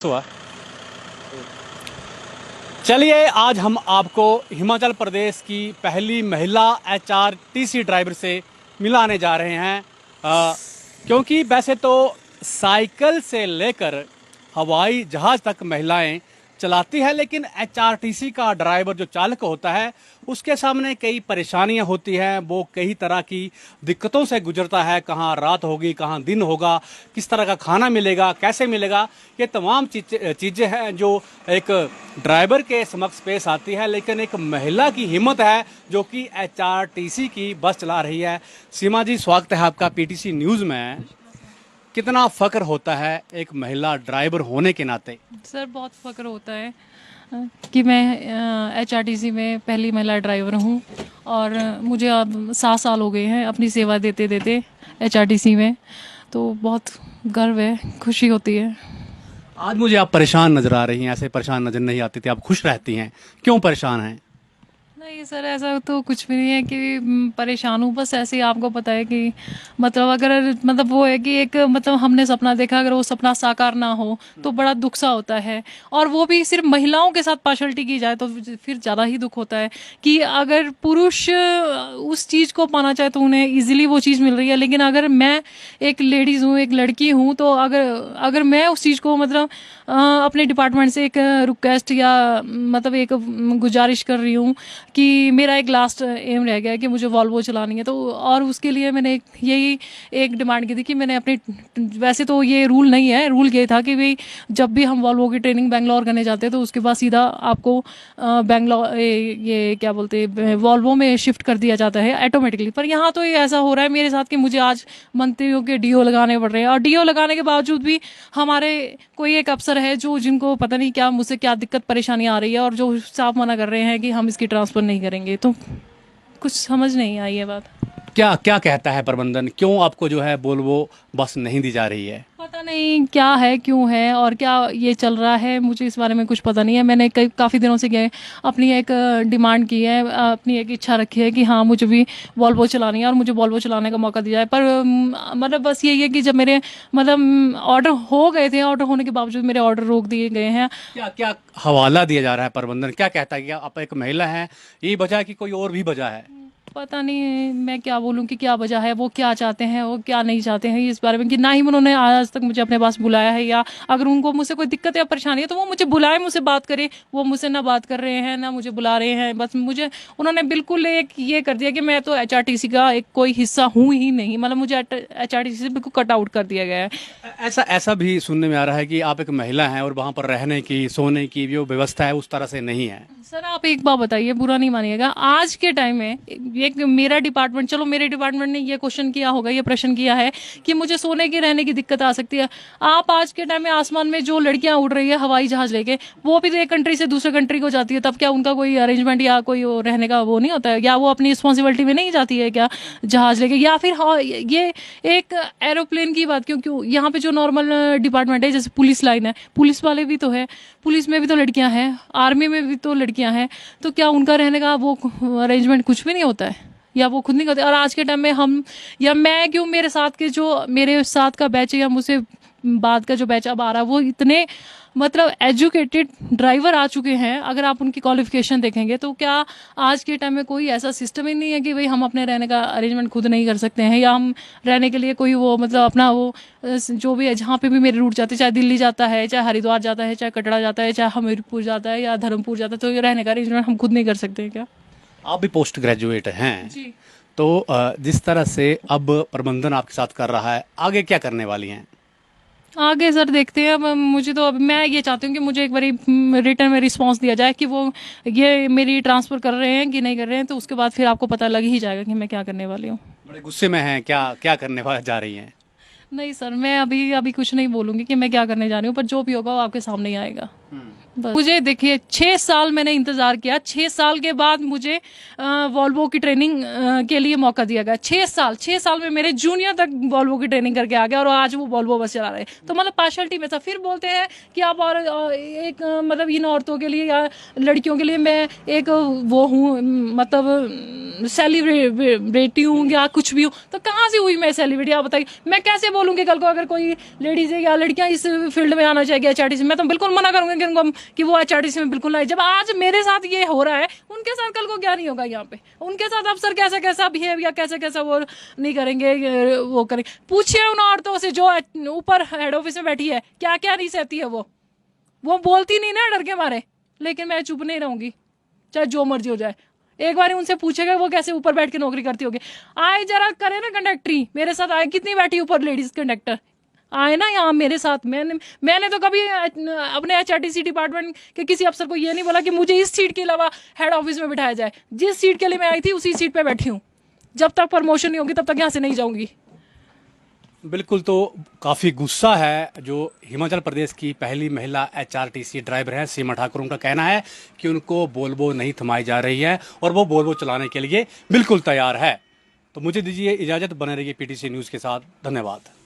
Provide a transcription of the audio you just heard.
हुआ। चलिए आज हम आपको हिमाचल प्रदेश की पहली महिला एचआरटीसी ड्राइवर से मिलाने जा रहे हैं। क्योंकि वैसे तो साइकिल से लेकर हवाई जहाज़ तक महिलाएं चलाती है, लेकिन एचआरटीसी का ड्राइवर जो चालक होता है उसके सामने कई परेशानियां होती हैं। वो कई तरह की दिक्कतों से गुजरता है। कहाँ रात होगी, कहाँ दिन होगा, किस तरह का खाना मिलेगा, कैसे मिलेगा, ये तमाम चीज़ें हैं जो एक ड्राइवर के समक्ष पेश आती है। लेकिन एक महिला की हिम्मत है जो कि एचआरटीसी की बस चला रही है। सीमा जी, स्वागत है आपका पीटीसी न्यूज़ में। कितना फ़ख्र होता है एक महिला ड्राइवर होने के नाते? सर बहुत फ़ख्र होता है कि मैं एचआरटीसी में पहली महिला ड्राइवर हूँ और मुझे अब 7 साल हो गए हैं अपनी सेवा देते देते एचआरटीसी में। तो बहुत गर्व है, खुशी होती है। आज मुझे आप परेशान नज़र आ रही हैं। ऐसे परेशान नज़र नहीं आती थी, आप खुश रहती हैं। क्यों परेशान हैं? नहीं सर, ऐसा तो कुछ भी नहीं है कि परेशान हूँ। बस ऐसे ही आपको पता है कि मतलब अगर मतलब वो है कि एक मतलब हमने सपना देखा, अगर वो सपना साकार ना हो तो बड़ा दुख सा होता है। और वो भी सिर्फ महिलाओं के साथ पार्शलिटी की जाए तो फिर ज़्यादा ही दुख होता है कि अगर पुरुष उस चीज़ को पाना चाहे तो उन्हें ईजिली वो चीज़ मिल रही है, लेकिन अगर मैं एक लेडीज़ हूँ, एक लड़की हूँ, तो अगर अगर मैं उस चीज़ को मतलब अपने डिपार्टमेंट से एक रिक्वेस्ट या मतलब एक गुजारिश कर रही हूँ कि मेरा एक लास्ट एम रह गया है कि मुझे वॉल्वो चलानी है। तो और उसके लिए मैंने यही एक डिमांड की थी कि मैंने अपने, वैसे तो ये रूल नहीं है, रूल ये था कि भाई जब भी हम वॉल्वो की ट्रेनिंग बेंगलोर करने जाते हैं तो उसके बाद सीधा आपको बेंगलोर ये क्या बोलते हैं वॉल्वो में शिफ्ट कर दिया जाता है ऑटोमेटिकली। पर यहाँ तो ये ऐसा हो रहा है मेरे साथ कि मुझे आज मंत्रियों के डीओ लगाने पड़ रहे हैं, और डीओ लगाने के बावजूद भी हमारे कोई एक अफसर है जो जिनको पता नहीं क्या मुझसे क्या दिक्कत परेशानी आ रही है और जो साफ मना कर रहे हैं कि हम इसकी ट्रांसफ़र नहीं करेंगे। तो कुछ समझ नहीं आई ये बात। क्या क्या कहता है प्रबंधन? क्यों आपको जो है वोल्वो बस नहीं दी जा रही है? पता नहीं क्या है, क्यों है और क्या ये चल रहा है, मुझे इस बारे में कुछ पता नहीं है। मैंने काफ़ी दिनों से गए अपनी एक डिमांड की है, अपनी एक इच्छा रखी है कि हाँ मुझे भी वॉल्वो चलानी है और मुझे वॉल्वो चलाने का मौका दिया जाए। पर मतलब बस यही है कि जब मेरे मतलब ऑर्डर हो गए थे, ऑर्डर होने के बावजूद मेरे ऑर्डर रोक दिए गए हैं। क्या क्या हवाला दिया जा रहा है? प्रबंधन क्या कहता है कि आप एक महिला हैं, यही वजह है कि कोई और भी वजह है? पता नहीं मैं क्या बोलूं कि क्या वजह है, वो क्या चाहते हैं, वो क्या नहीं चाहते हैं इस बारे में, कि ना ही उन्होंने आज तक मुझे अपने पास बुलाया है, या अगर उनको मुझसे कोई दिक्कत या परेशानी है तो वो मुझे बुलाए, मुझसे बात करे। वो मुझसे ना बात कर रहे हैं ना मुझे बुला रहे हैं। बस मुझे उन्होंने बिल्कुल एक ये कर दिया कि मैं तो एचआरटीसी का एक कोई हिस्सा हूँ ही नहीं, मतलब मुझे एचआरटीसी से बिल्कुल कट आउट कर दिया गया है। ऐसा ऐसा भी सुनने में आ रहा है कि आप एक महिला हैं और वहाँ पर रहने की, सोने की जो व्यवस्था है उस तरह से नहीं है। सर आप एक बात बताइए, बुरा नहीं मानिएगा, आज के टाइम में एक मेरा डिपार्टमेंट, चलो मेरे डिपार्टमेंट ने ये क्वेश्चन किया होगा, ये प्रश्न किया है कि मुझे सोने की रहने की दिक्कत आ सकती है। आप आज के टाइम में आसमान में जो लड़कियां उड़ रही है हवाई जहाज लेके, वो भी तो एक कंट्री से दूसरे कंट्री को जाती है, तब क्या उनका कोई अरेंजमेंट या कोई रहने का वो नहीं होता है? या वो अपनी रिस्पॉन्सिबिलिटी में नहीं जाती है क्या जहाज लेके? या फिर हाँ, ये एक एरोप्लेन की बात क्यों क्यों यहाँ पे जो नॉर्मल डिपार्टमेंट है, जैसे पुलिस लाइन है, पुलिस वाले भी तो है, पुलिस में भी तो लड़कियां हैं, आर्मी में भी तो लड़कियां हैं, तो क्या उनका रहने का वो अरेंजमेंट कुछ भी नहीं होता है? या वो खुद नहीं करते? और आज के टाइम में हम या मैं क्यों, मेरे साथ के जो मेरे साथ का बैच है या मुझसे बाद का जो बैच अब आ रहा है, वो इतने मतलब एजुकेटेड ड्राइवर आ चुके हैं। अगर आप उनकी क्वालिफिकेशन देखेंगे तो क्या आज के टाइम में कोई ऐसा सिस्टम ही नहीं है कि भाई हम अपने रहने का अरेंजमेंट खुद नहीं कर सकते हैं, या हम रहने के लिए कोई वो मतलब अपना वो जो भी है, जहाँ पे भी मेरे रूट जाते हैं, चाहे दिल्ली जाता है, चाहे हरिद्वार जाता है, चाहे कटरा जाता है, चाहे हमीरपुर जाता है या धर्मपुर जाता है, तो ये रहने का अरेंजमेंट हम खुद नहीं कर सकते हैं क्या? आप भी पोस्ट ग्रेजुएट हैं, जी। तो जिस तरह से अब प्रबंधन आपके साथ कर रहा है, आगे क्या करने वाली हैं? आगे सर देखते हैं। अब मुझे तो, अब मैं ये चाहती हूँ कि मुझे एक बारी रिटर्न में रिस्पांस दिया जाए कि वो ये मेरी ट्रांसफ़र कर रहे हैं कि नहीं कर रहे हैं, तो उसके बाद फिर आपको पता लग ही जाएगा कि मैं क्या करने वाली हूँ। बड़े गुस्से में हैं, क्या क्या करने वाला जा रही हैं? नहीं सर, मैं अभी अभी कुछ नहीं बोलूँगी कि मैं क्या करने जा रही हूँ, पर जो भी होगा वो आपके सामने ही आएगा। मुझे देखिए 6 साल मैंने इंतजार किया, 6 साल के बाद मुझे वॉल्वो की ट्रेनिंग के लिए मौका दिया गया। 6 साल में मेरे जूनियर तक वॉल्वो की ट्रेनिंग करके आ गया और आज वो वॉल्वो बस चला रहे हैं। तो मतलब पार्शलिटी में था। फिर बोलते हैं कि आप और एक मतलब इन औरतों के लिए या लड़कियों के लिए मैं एक वो हूँ, मतलब सेलिब्रिटी हूँ या कुछ भी हूँ। तो कहाँ से हुई मैं सेलिब्रिटी, आप बताइए। मैं कैसे बोलूँगी कल को अगर कोई लेडीज या लड़कियाँ इस फील्ड में आना चाहिए HRTC, मैं तो बिल्कुल मना करूँगी कि उनको कि वो HRTC में बिल्कुल आए। जब आज मेरे साथ ये हो रहा है, उनके साथ कल को क्या नहीं होगा यहाँ पे। उनके साथ अफसर कैसे कैसा बिहेव या कैसे कैसा वो नहीं करेंगे, वो करेंगे। पूछिए उन औरतों से जो ऊपर हेड ऑफिस में बैठी है, क्या क्या नहीं सहती है वो बोलती नहीं ना डर के मारे। लेकिन मैं चुप नहीं रहूंगी, चाहे जो मर्जी हो जाए। एक बार उनसे पूछेगा वो कैसे ऊपर बैठ के नौकरी करती होगी। आए जरा करे ना कंडक्टरी, मेरे साथ आए, कितनी बैठी ऊपर लेडीज कंडक्टर आए ना यहाँ मेरे साथ। मैंने तो कभी अपने HRTC डिपार्टमेंट के किसी अफसर को ये नहीं बोला कि मुझे इस सीट के अलावा हेड ऑफिस में बिठाया जाए। जिस सीट के लिए मैं आई थी उसी सीट पे बैठी हूँ। जब तक प्रमोशन नहीं होगी तब तक यहाँ से नहीं जाऊंगी। बिल्कुल, तो काफ़ी गुस्सा है जो हिमाचल प्रदेश की पहली महिला HRTC ड्राइवर हैं सीमा ठाकुर। उनका कहना है कि उनको वोल्वो नहीं थमाई जा रही है और वो वोल्वो चलाने के लिए बिल्कुल तैयार है। तो मुझे दीजिए इजाज़त, बने रहिए PTC न्यूज़ के साथ। धन्यवाद।